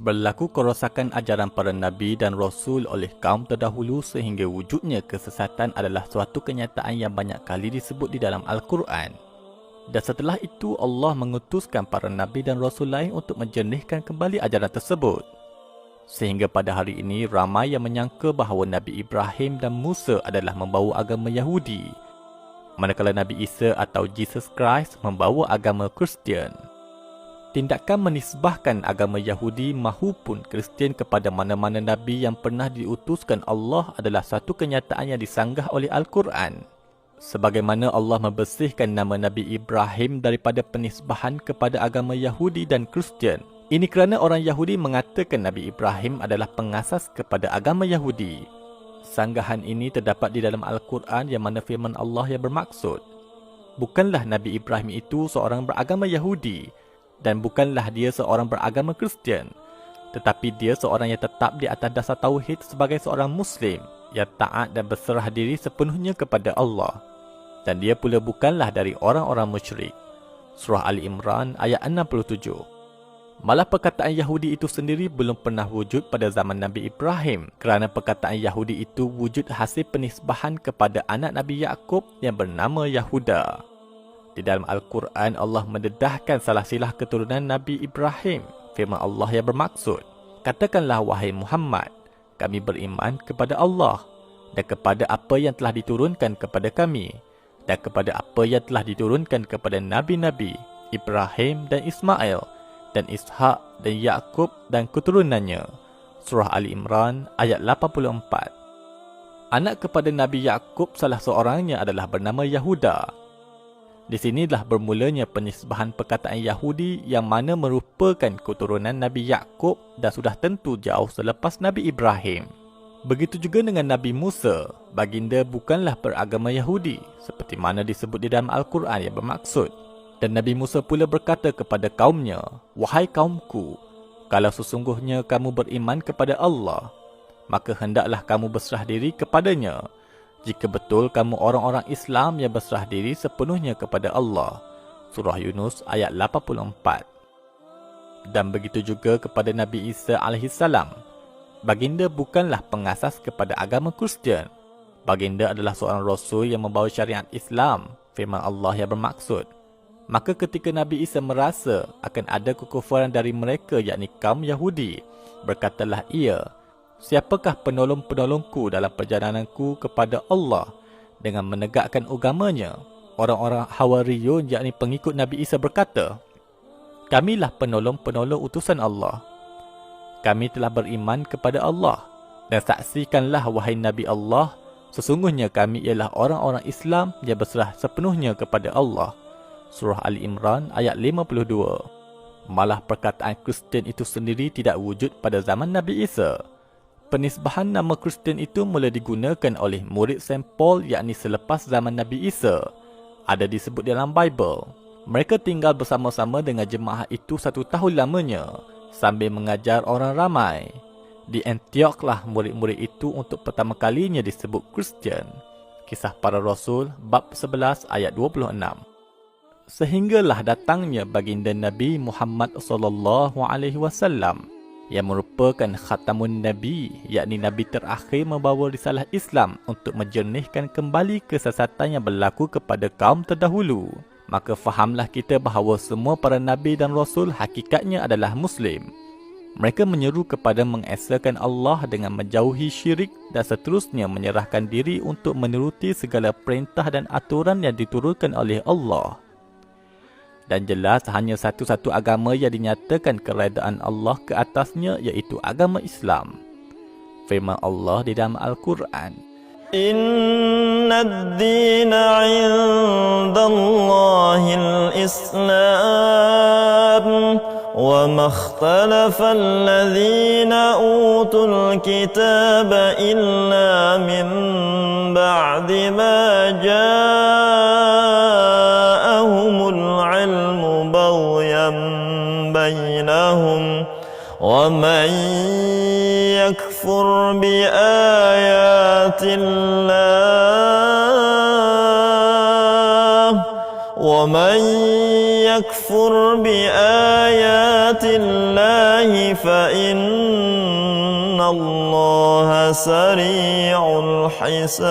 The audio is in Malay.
Berlaku kerosakan ajaran para Nabi dan Rasul oleh kaum terdahulu sehingga wujudnya kesesatan adalah suatu kenyataan yang banyak kali disebut di dalam Al-Quran. Dan setelah itu Allah mengutuskan para Nabi dan Rasul lain untuk menjernihkan kembali ajaran tersebut. Sehingga pada hari ini ramai yang menyangka bahawa Nabi Ibrahim dan Musa adalah membawa agama Yahudi, manakala Nabi Isa atau Jesus Christ membawa agama Kristian. Tindakan menisbahkan agama Yahudi mahupun Kristian kepada mana-mana Nabi yang pernah diutuskan Allah adalah satu kenyataan yang disanggah oleh Al-Quran. Sebagaimana Allah membersihkan nama Nabi Ibrahim daripada penisbahan kepada agama Yahudi dan Kristian. Ini kerana orang Yahudi mengatakan Nabi Ibrahim adalah pengasas kepada agama Yahudi. Sanggahan ini terdapat di dalam Al-Quran yang mana firman Allah yang bermaksud, bukanlah Nabi Ibrahim itu seorang beragama Yahudi dan bukanlah dia seorang beragama Kristian, tetapi dia seorang yang tetap di atas dasar tauhid sebagai seorang Muslim yang taat dan berserah diri sepenuhnya kepada Allah. Dan dia pula bukanlah dari orang-orang musyrik. Surah Ali Imran ayat 67. Malah perkataan Yahudi itu sendiri belum pernah wujud pada zaman Nabi Ibrahim kerana perkataan Yahudi itu wujud hasil penisbahan kepada anak Nabi Yaqub yang bernama Yahuda. Di dalam Al-Quran Allah mendedahkan salah silah keturunan Nabi Ibrahim. Firman Allah yang bermaksud, katakanlah wahai Muhammad, kami beriman kepada Allah dan kepada apa yang telah diturunkan kepada kami dan kepada apa yang telah diturunkan kepada Nabi-Nabi Ibrahim dan Ismail dan Ishak dan Yaqub dan keturunannya. Surah Ali Imran ayat 84. Anak kepada Nabi Yaqub salah seorangnya adalah bernama Yahuda. Di sinilah bermulanya penisbahan perkataan Yahudi yang mana merupakan keturunan Nabi Yaqub dan sudah tentu jauh selepas Nabi Ibrahim. Begitu juga dengan Nabi Musa, baginda bukanlah beragama Yahudi seperti mana disebut di dalam Al-Quran yang bermaksud. Dan Nabi Musa pula berkata kepada kaumnya, wahai kaumku, kalau sesungguhnya kamu beriman kepada Allah, maka hendaklah kamu berserah diri kepadanya. Jika betul kamu orang-orang Islam yang berserah diri sepenuhnya kepada Allah. Surah Yunus ayat 84. Dan begitu juga kepada Nabi Isa AS. Baginda bukanlah pengasas kepada agama Kristian. Baginda adalah seorang Rasul yang membawa syariat Islam. Firman Allah yang bermaksud, maka ketika Nabi Isa merasa akan ada kekufuran dari mereka yakni kaum Yahudi, berkatalah ia, siapakah penolong-penolongku dalam perjalananku kepada Allah dengan menegakkan agamanya? Orang-orang Hawariyun yakni pengikut Nabi Isa berkata, kamilah penolong-penolong utusan Allah. Kami telah beriman kepada Allah dan saksikanlah wahai Nabi Allah, sesungguhnya kami ialah orang-orang Islam yang berserah sepenuhnya kepada Allah. Surah Ali Imran ayat 52. Malah perkataan Kristian itu sendiri tidak wujud pada zaman Nabi Isa. Penisbahan nama Kristian itu mula digunakan oleh murid Saint Paul yakni selepas zaman Nabi Isa. Ada disebut dalam Bible. Mereka tinggal bersama-sama dengan jemaah itu 1 tahun lamanya sambil mengajar orang ramai. Di Antioch lah murid-murid itu untuk pertama kalinya disebut Kristian. Kisah Para Rasul bab 11 ayat 26. Sehinggalah datangnya baginda Nabi Muhammad SAW yang merupakan khatamun Nabi, yakni Nabi terakhir membawa risalah Islam untuk menjernihkan kembali kesesatan yang berlaku kepada kaum terdahulu. Maka fahamlah kita bahawa semua para Nabi dan Rasul hakikatnya adalah Muslim. Mereka menyeru kepada mengesakan Allah dengan menjauhi syirik dan seterusnya menyerahkan diri untuk menuruti segala perintah dan aturan yang diturunkan oleh Allah. Dan jelas hanya satu-satu agama yang dinyatakan keredaan Allah ke atasnya, iaitu agama Islam. Firman Allah di dalam Al-Quran, Inna ad-dina 'inda Allahil Islam wa ma ikhtalafa alladhina utul kitaba illa min ba'di ma ja'ahumul ilmu baghyan bainahum wa man yakfur bi ayatillah wa man yakfur bi ayatillahi الله فإن الله سريع الحساب.